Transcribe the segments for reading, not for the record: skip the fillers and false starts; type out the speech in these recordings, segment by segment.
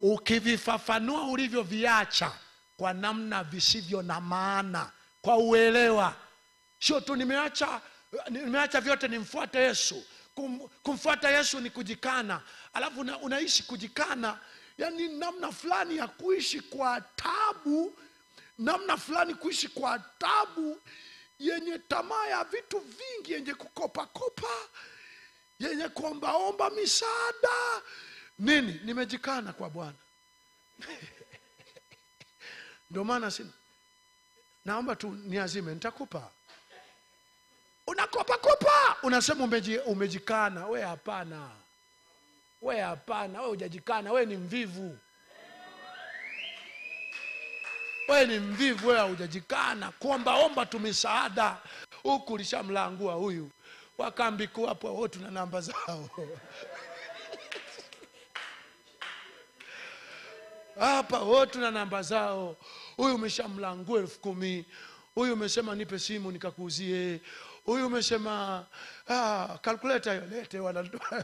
ukivifafanua ulivyoviacha kwa namna visivyo na maana, kwa uelewa. Sio tu nimeacha vyote nimfuate Yesu. Kumfuata Yesu ni kujikana, alafu unaishi kujikana, yani namna fulani ya kuishi kwa tabu, namna fulani kuishi kwa tabu, yenye tamaa ya vitu vingi, yenye kukopa, yenye kuomba misaada. Nini? Nimejikana kwa Bwana. Ndio maana sina, naomba tu niazime, nitakupa. Unakopa, unasema umejikana. We hapana, we hujajikana. We ni mvivu, we hujajikana. Kuomba tu misaada, huku lishamlangua huyu. Wakambi kuwa hapo, wote tuna namba zao. Hapa wote tuna namba zao. Huyu umeshamlangua 10,000. Huyu umesema nipe simu nikakuuzie. Huyu umesema calculator hiyo lete wanatoa.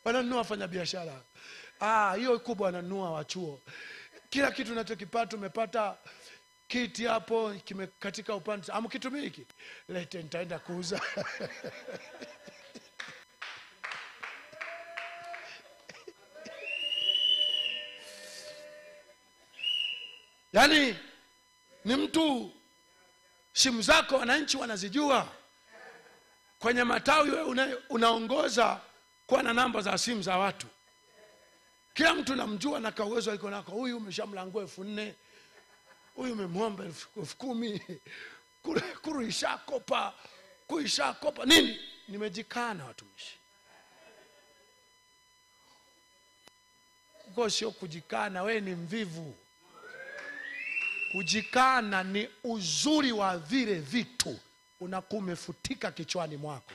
Wananunua wafanya biashara. Hiyo kubwa wananunua wachuo. Kila kitu unachokipata, umepata kiti hapo katika upande, kitumii hiki, lete nitaenda kuuza. Yani ni mtu, simu zako wananchi wanazijua. Kwenye matawi wewe unaongoza kuwa na namba za simu za watu. Kila mtu namjua na kwa uwezo aliko nako. Huyu umeshamlangua 4,000. Huyu umemwomba 10,000. Kuishakopa. Nini? Nimejikana watumishi. Kwa sio kujikana, wewe ni mvivu. Kujikana ni uzuri wa vile vitu unakuwa umefutika kichwani mwako.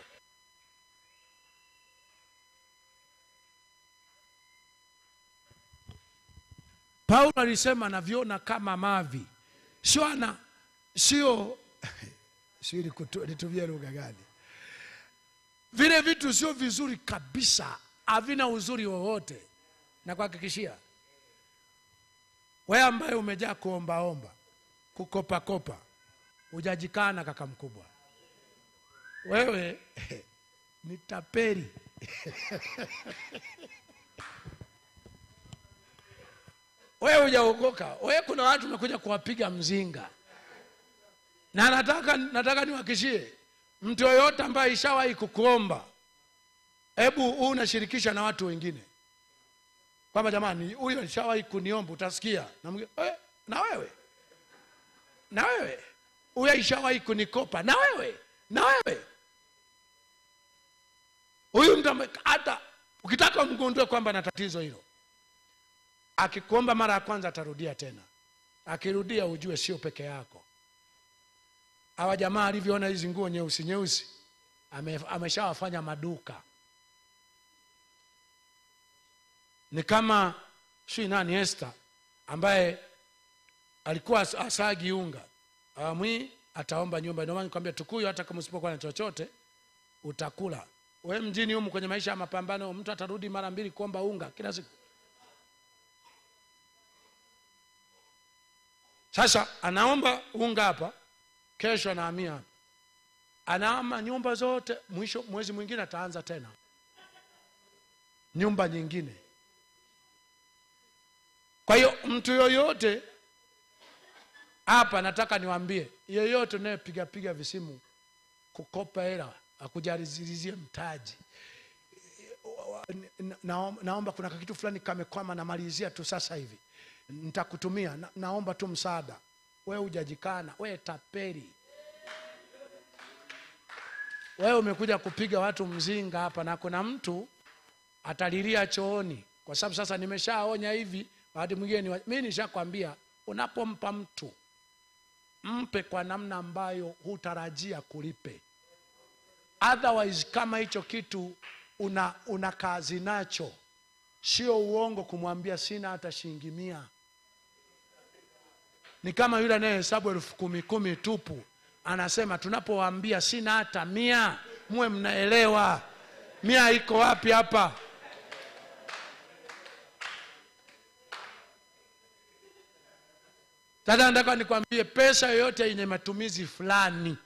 Paulo alisema naviona kama mavi. Sio litumia lugha gani? Vile vitu sio vizuri kabisa, havina uzuri wowote. Na kuhakikishia wewe ambaye umejaa kuomba, kukopa, hujajikana kaka mkubwa. Wewe ni tapeli. Wewe hujaokoka. Wewe kuna watu umekuja kuwapiga mzinga. Na nataka niwahakishie mtu yoyote ambaye ishawahi kukuomba, hebu unashirikisha na watu wengine. Kwamba jamani, huyu alishawahi kuniomba, utasikia. Na wewe. Huyu alishawahi kunikopa, na wewe. Huyu mtu hata ukitaka mgundue kwamba na tatizo hilo, akikuomba mara ya kwanza atarudia tena. Akirudia ujue sio peke yako. Hawa jamaa alivyoona hizi nguo nyeusi, ameshawafanya maduka. Ni kama nani, Esther ambaye alikuwa asagi unga. Ataomba nyumba. Ndio maana nikwambia Tukuyu, hata kama usipokuwa na chochote utakula. Wewe mjini humu kwenye maisha ya mapambano, mtu atarudi mara 2 kuomba unga kila siku. Sasa anaomba unga hapa, kesho anahamia hapa. Anaama nyumba zote, mwisho mwezi mwingine ataanza tena nyumba nyingine. Kwa hiyo mtu yoyote hapa, nataka niwaambie, yeyote unayepiga visimu kukopa hela, akujarizie mtaji, naomba kuna kitu fulani kamekwama, namalizia tu sasa hivi, nitakutumia, naomba tu msaada. Wewe hujajikana, wewe tapeli. Wewe umekuja kupiga watu mzinga hapa, na kuna mtu atalilia chooni. Kwa sababu sasa nimeshaonya hivi, baada mwingine mimi nishakwambia, unapompa mtu mpe kwa namna ambayo hutarajia kulipe. Otherwise, kama hicho kitu una kazi nacho, sio uongo kumwambia sina hata shilingi 100. Ni kama yule anayehesabu 10,000 tupu, anasema tunapowaambia sina hata 100, muwe mnaelewa. 100 iko wapi hapa? Sasa nataka nikwambie, pesa yoyote yenye matumizi fulani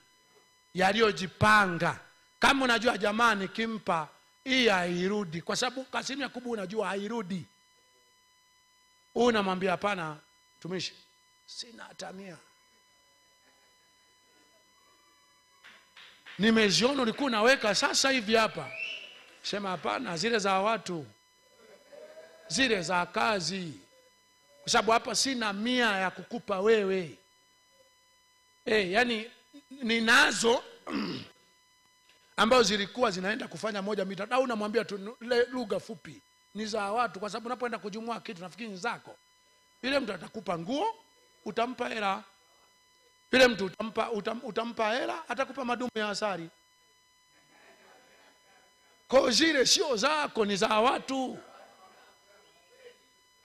yaliyojipanga, kama unajua jamani kimpa hii hairudi, kwa sababu asilimia kubwa unajua hairudi, unamwambia hapana tumishi, sina hata 100. Nimeziona ulikuwa unaweka sasa hivi hapa. Sema hapana, zile za watu, zile za kazi, kwa sababu hapa sina 100 ya kukupa wewe. Yani ninazo ambazo zilikuwa zinaenda kufanya 1 mita, au unamwambia tu lugha fupi, ni za watu, kwa sababu unapoenda kujumua kitu nafikiri ni zako. Yule mtu atakupa nguo, utampa hela. Yule mtu utampa hela, atakupa madumu ya asali. Kwa zile sio zako, ni za watu.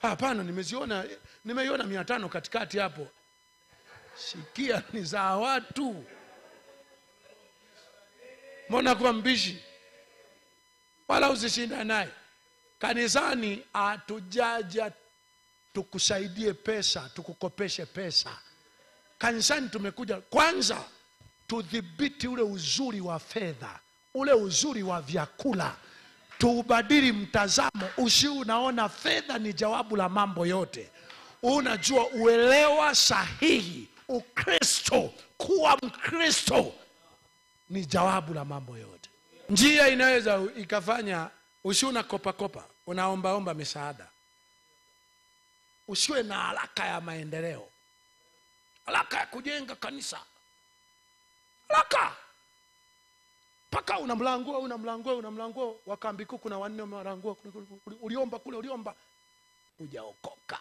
Hapana, nimeiona 500 katikati hapo. Sikia, ni za watu. Mbona kwa mbishi? Wala usishinda naye. Kanisani hatujaja tukusaidie pesa, tukukopeshe pesa. Kanisani tumekuja kwanza tudhibiti ule uzuri wa fedha, ule uzuri wa vyakula. Tuubadili mtazamo, unaona fedha ni jawabu la mambo yote. Unajua uelewa sahihi, Ukristo, kuwa Mkristo ni jawabu la mambo yote. Njia inaweza ikafanya usiwe kopa, unaomba misaada. Usiwe na haraka ya maendeleo, haraka ya kujenga kanisa, haraka paka una mlango wakambi kuku na 4 mlango uliomba kule, uliomba hujaokoka.